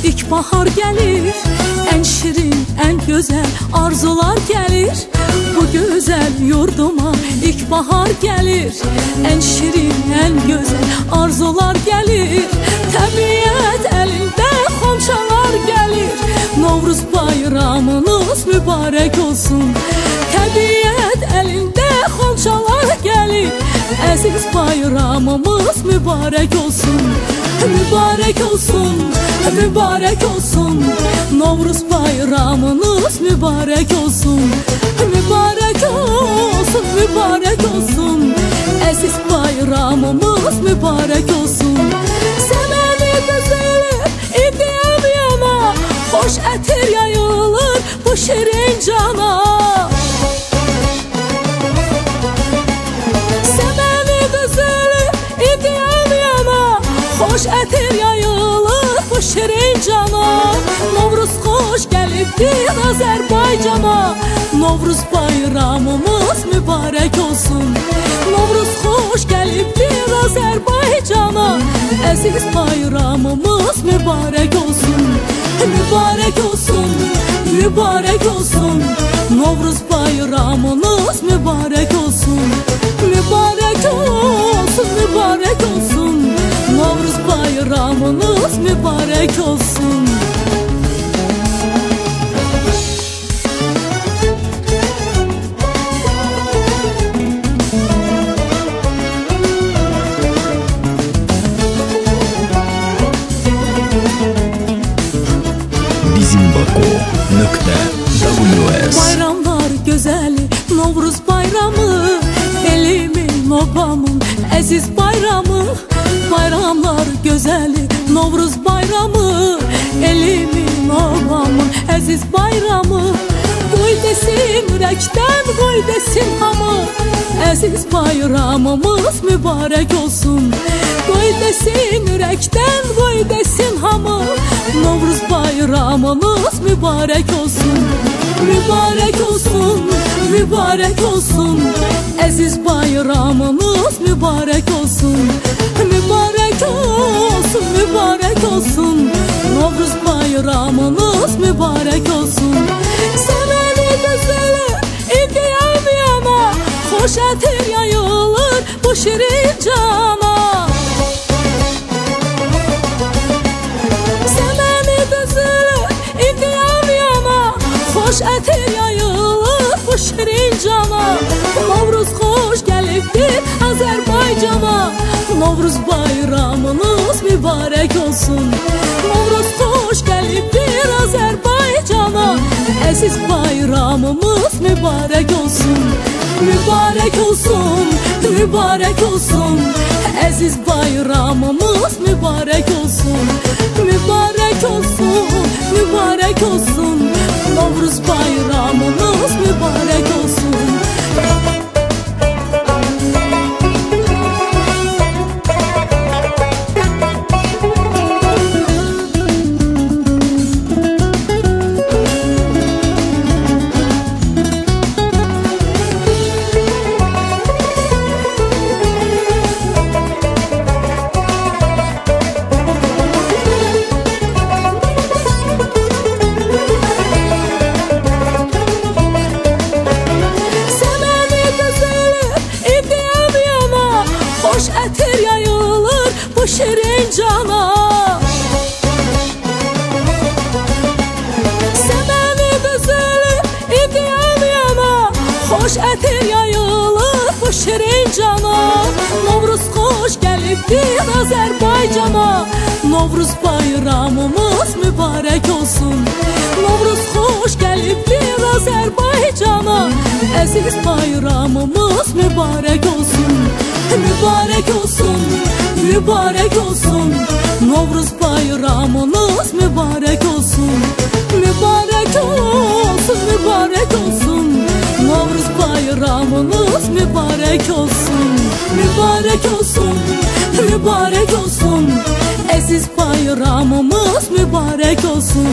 ilkbahar gelir. En şirin, en güzel arzular gelir. Bu güzel yurduma ilkbahar gelir. En şirin, en güzel arzular gelir. Təbiət elinde xonçalar gelir. Novruz bayramınız mübarek olsun. Təbiət elinde xonçalar gelir. Əziz bayramımız mübarek olsun. Mübarek olsun, mübarek olsun. Novruz bayramınız mübarek olsun. Mübarek olsun, mübarek olsun. Əziz bayramımız mübarek olsun. Səməni düzülür, idiyam yana. Xoş ətir yayılır bu şirin cana. Səməni düzülür, idiyam yana. Xoş ətir yayılır bu şirin cana. Novruz xoş gəlibdir Azərbaycana. Novruz bayramımız mübarek olsun. Novruz xoş gəlibdir Azərbaycana. Əziz bayramımız mübarek olsun. Mübarek olsun, mübarek olsun. Novruz bayramınız mübarek olsun. Mübarek olsun, mübarek olsun. Novruz bayramınız mübarek olsun. BizimBaku.ws Bayramlar güzeli Novruz bayramı, elimin obamın əziz bayramı. Bayramlar güzeli Novruz bayramı, elimin obamın əziz bayramı. Qoy desin ürəkdən, qoy desin hamı. Əziz bayramımız mübarek olsun. Qoy desin ürəkdən, qoy desin hamı. Novruz bayramınız mübarek olsun. Mübarek olsun, mübarek olsun. Əziz bayramınız mübarek olsun. Mübarek olsun, mübarek olsun. Novruz bayramınız mübarek olsun. Səməni düzülür, idiyam yana. Xoş ətir yayılır bu şirin cana. Səməni düzülür, idiyam yana. Xoş ətir yayılır bu şirin cana. Novruz xoş gəlibdir Azərbaycana. Novruz bayramınız mübarek olsun. Novruz xoş gəlibdir Azərbaycana. Əziz bayramımız mübarek olsun. Mübarek olsun, mübarek olsun. Əziz bayramımız mübarek olsun. Mübarek olsun, mübarek olsun. Novruz bayramımız mübarek olsun. Ətir yayılır bu şirin cana. Səməni düzülür, idiyam yana. Xoş ətir yayılır bu şirin cana. Novruz xoş gəlibdir Azərbaycana. Novruz bayramımız mübarek olsun. Novruz xoş gəlibdir Azərbaycana. Əziz bayramımız mübarek olsun. Mübarek olsun, mübarek olsun. Novruz bayramınız mübarek olsun. Mübarek olsun, mübarek olsun. Novruz bayramınız mübarek olsun. Mübarek olsun, mübarek olsun. Əziz bayramımız mübarek olsun.